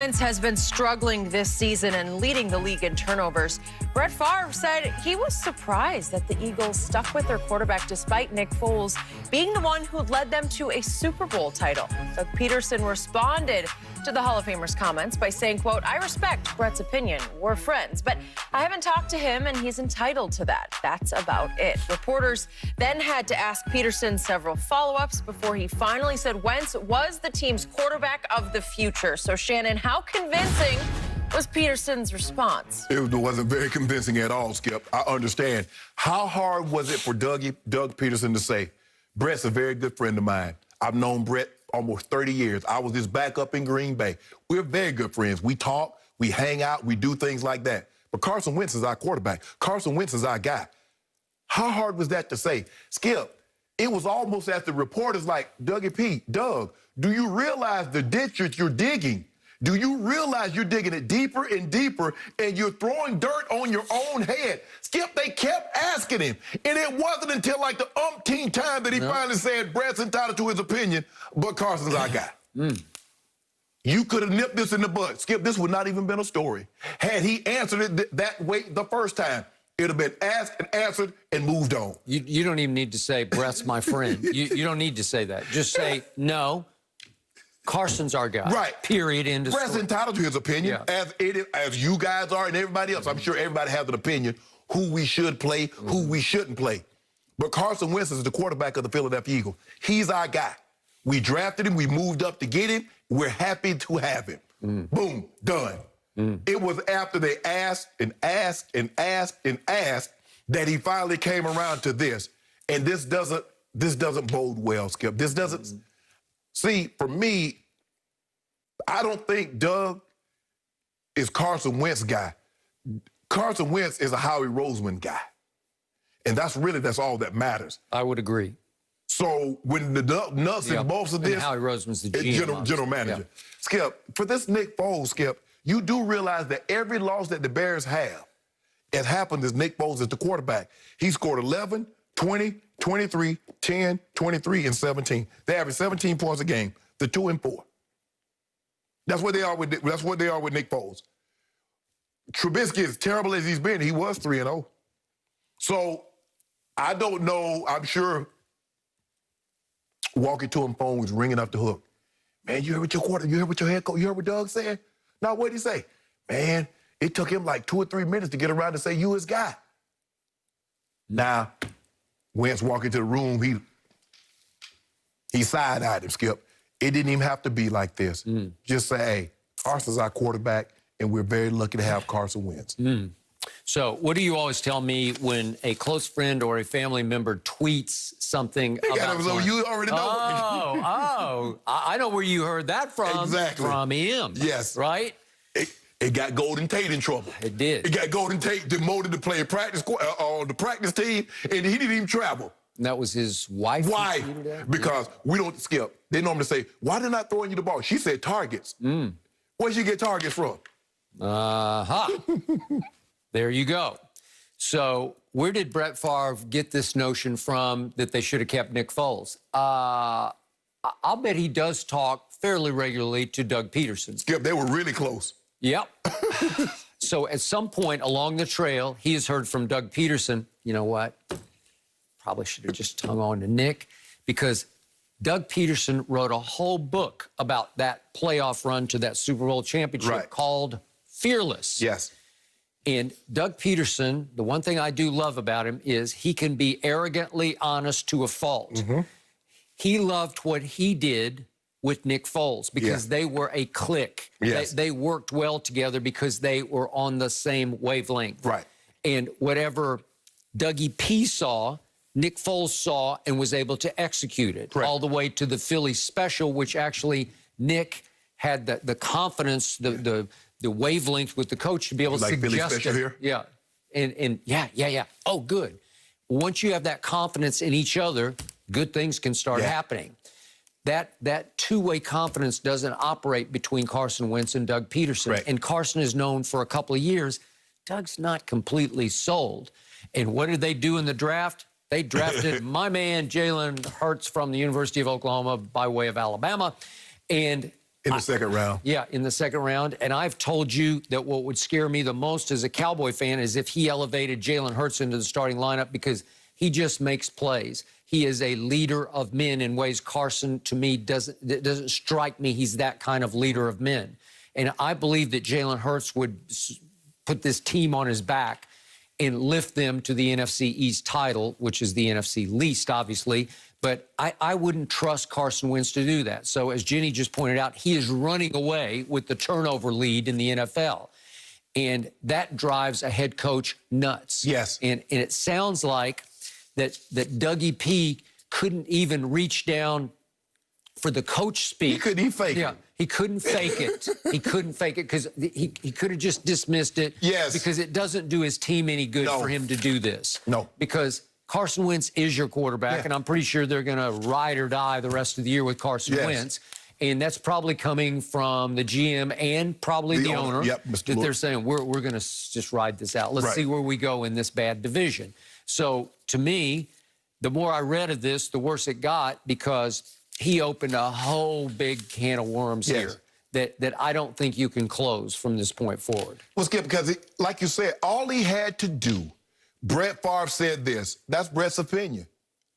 Wentz has been struggling this season and leading the league in turnovers. Brett Favre said he was surprised that the Eagles stuck with their quarterback despite Nick Foles being the one who led them to a Super Bowl title. Doug Pederson responded to the Hall of Famer's comments by saying, quote, "I respect Brett's opinion. We're friends, but I haven't talked to him and he's entitled to that. That's about it." Reporters then had to ask Pederson several follow-ups before he finally said Wentz was the team's quarterback of the future. So, Shannon, how convincing was Pederson's response? It wasn't very convincing at all, Skip. I understand. How hard was it for Doug Pederson to say, Brett's a very good friend of mine. I've known Brett almost 30 years. I was his backup in Green Bay. We're very good friends. We talk, we hang out, we do things like that. But Carson Wentz is our quarterback. Carson Wentz is our guy. How hard was that to say? Skip, it was almost as the reporters like, Dougie P, Doug, do you realize the ditch that you're digging? Do you realize you're digging it deeper and deeper and you're throwing dirt on your own head? Skip, they kept asking him. And it wasn't until like the umpteenth time that he finally said, Brett's entitled to his opinion, but Carson's our guy. You could have nipped this in the bud. Skip, this would not even been a story. Had he answered it that way the first time, it would have been asked and answered and moved on. You don't even need to say, Brett's my friend. You don't need to say that. Just say, no, Carson's our guy. Right. Period. End of Brett's story. entitled to his opinion, as you guys are and everybody else. I'm sure everybody has an opinion who we should play, who we shouldn't play. But Carson Wentz is the quarterback of the Philadelphia Eagles. He's our guy. We drafted him. We moved up to get him. We're happy to have him. Boom, done. It was after they asked and asked and asked and asked that he finally came around to this. And this doesn't bode well, Skip. This doesn't... See, for me, I don't think Doug is Carson Wentz's guy. Carson Wentz is a Howie Roseman guy. And that's all that matters. I would agree. So when the nuts and bolts of this... And Howie Roseman's the GM. General manager. Skip, for this Nick Foles, Skip, you do realize that every loss that the Bears have, it happened as Nick Foles is the quarterback. He scored 11, 20, 23, 10, 23, and 17. They average 17 points a game. The 2 and 4. That's what they are with Nick Foles. Trubisky, as terrible as he's been, he was 3-0. So I don't know. I'm sure walking to him phone was ringing up the hook. Man, you heard what your head coach, you heard what Doug said? Now what'd he say? Man, it took him like 2 or 3 minutes to get around to say you his guy. Now, Wentz walked into the room, he side-eyed him, Skip. It didn't even have to be like this. Just say, hey, Carson's our quarterback, and we're very lucky to have Carson Wentz. So what do you always tell me when a close friend or a family member tweets something about someone? You already know. I know where you heard that from. Exactly. From him. Yes. Right? It got Golden Tate in trouble. It did. It got Golden Tate demoted to play practice on the practice team, and he didn't even travel. And that was his wife? Why? Because we don't, Skip, they normally say, why they not throwing you the ball? She said targets. Where'd she get targets from? There you go. So where did Brett Favre get this notion from that they should have kept Nick Foles? I'll bet he does talk fairly regularly to Doug Pederson. Skip, they were really close. Yep. So at some point along the trail, he has heard from Doug Pederson, you know what? Probably should have just hung on to Nick, because Doug Pederson wrote a whole book about that playoff run to that Super Bowl championship called Fearless. Yes. And Doug Pederson, the one thing I do love about him is he can be arrogantly honest to a fault. He loved what he did with Nick Foles because they were a clique. They worked well together because they were on the same wavelength. Right. And whatever Dougie P saw, Nick Foles saw and was able to execute it all the way to the Philly special, which actually Nick had the confidence, the wavelength with the coach to be able to suggest it. Here? Yeah. And yeah. Oh, good. Once you have that confidence in each other, good things can start happening. That two-way confidence doesn't operate between Carson Wentz and Doug Pederson. And Carson is known for a couple of years. Doug's not completely sold. And what did they do in the draft? They drafted my man, Jalen Hurts, from the University of Oklahoma by way of Alabama. And In the second round. Yeah, in the second round. And I've told you that what would scare me the most as a Cowboy fan is if he elevated Jalen Hurts into the starting lineup, because he just makes plays. He is a leader of men in ways Carson, to me, doesn't strike me he's that kind of leader of men. And I believe that Jalen Hurts would put this team on his back and lift them to the NFC East title, which is the NFC least, obviously. But I wouldn't trust Carson Wentz to do that. So as Jenny just pointed out, he is running away with the turnover lead in the NFL. And that drives a head coach nuts. Yes. And it sounds like that Dougie P couldn't even reach down for the coach speak. He couldn't even fake it. He couldn't fake it. He couldn't fake it because he could have just dismissed it. Yes. Because it doesn't do his team any good No. for him to do this. No. Because Carson Wentz is your quarterback, and I'm pretty sure they're going to ride or die the rest of the year with Carson Wentz. And that's probably coming from the GM and probably the owner. Yep, Mr. That Moore. they're saying, we're going to just ride this out. Let's see where we go in this bad division. So, to me, the more I read of this, the worse it got, because he opened a whole big can of worms here that I don't think you can close from this point forward. Well, Skip, because like you said, all he had to do, Brett Favre said this. That's Brett's opinion.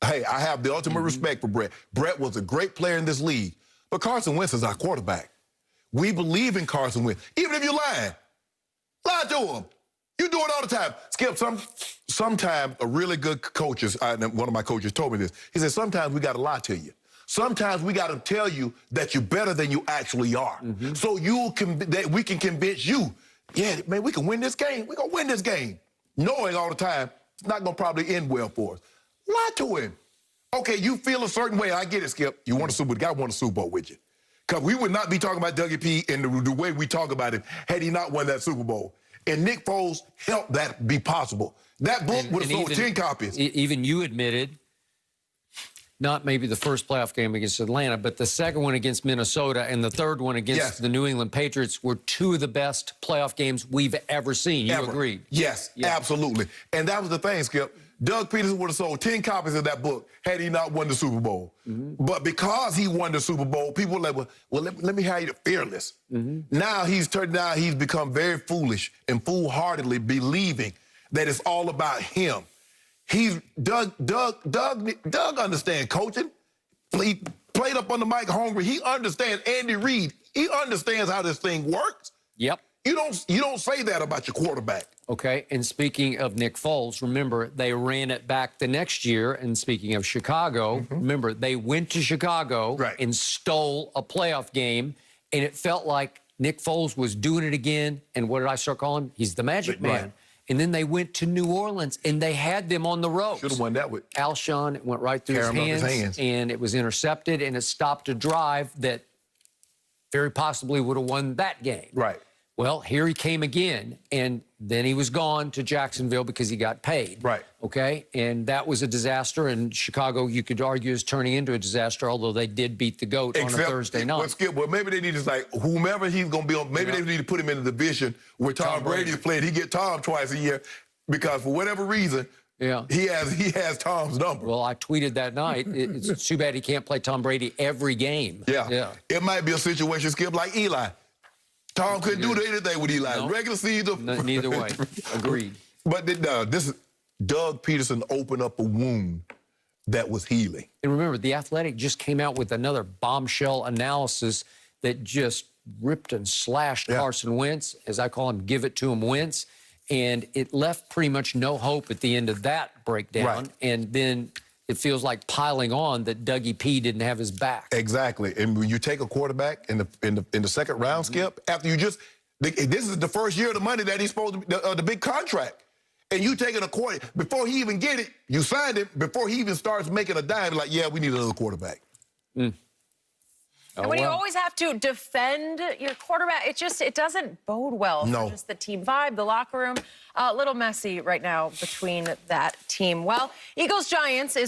Hey, I have the ultimate respect for Brett. Brett was a great player in this league, but Carson Wentz is our quarterback. We believe in Carson Wentz. Even if you're lying, lie to him. You do it all the time. Skip, sometimes a really good coaches, one of my coaches told me this. He said, sometimes we got to lie to you. Sometimes we got to tell you that you're better than you actually are. So that we can convince you, yeah, man, we can win this game. We're going to win this game. Knowing all the time it's not going to probably end well for us. Lie to him. Okay, you feel a certain way. I get it, Skip. You want a Super Bowl. The guy won a Super Bowl with you. Because we would not be talking about Dougie P in the way we talk about him had he not won that Super Bowl. And Nick Foles helped that be possible. That book would have sold 10 copies. Even you admitted, not maybe the first playoff game against Atlanta, but the second one against Minnesota and the third one against the New England Patriots were two of the best playoff games we've ever seen. You agree? Yes, absolutely. And that was the thing, Skip. Doug Pederson would have sold 10 copies of that book had he not won the Super Bowl. But because he won the Super Bowl, people were like, well, let me have you fearless. Now he's become very foolish and foolhardily believing that it's all about him. Doug understands coaching. He played up on the mic hungry. He understands Andy Reid. He understands how this thing works. Yep. You don't say that about your quarterback. Okay, and speaking of Nick Foles, remember, they ran it back the next year. And speaking of Chicago, remember, they went to Chicago and stole a playoff game, and it felt like Nick Foles was doing it again. And what did I start calling him? He's the Magic Man. And then they went to New Orleans, and they had them on the ropes. Should have won that with Alshon. It went right through his hands, and it was intercepted, and it stopped a drive that very possibly would have won that game. Right. Well, here he came again, and then he was gone to Jacksonville because he got paid. Right. Okay? And that was a disaster, and Chicago, you could argue, is turning into a disaster, although they did beat the GOAT on a Thursday night. Well, Skip, maybe they need to, like, whomever he's going to be on, maybe they need to put him in the division where Tom Brady is playing. He get Tom twice a year because for whatever reason, he has Tom's number. Well, I tweeted that night. It's too bad he can't play Tom Brady every game. Yeah. It might be a situation, Skip, like Eli. Tom couldn't do anything with Eli. No. Regular season. Neither way. Agreed. But this is Doug Pederson opened up a wound that was healing. And remember, The Athletic just came out with another bombshell analysis that just ripped and slashed Carson Wentz, as I call him, give it to him Wentz. And it left pretty much no hope at the end of that breakdown. And then it feels like piling on that Dougie P didn't have his back. Exactly. And when you take a quarterback in the second round, Skip, after this is the first year of the money that he's supposed to the big contract. And you taking a quarter before he even get it, you signed it before he even starts making a dime. Like, yeah, we need another quarterback. And when you always have to defend your quarterback, it doesn't bode well for just the team vibe, the locker room. A little messy right now between that team. Well, Eagles-Giants is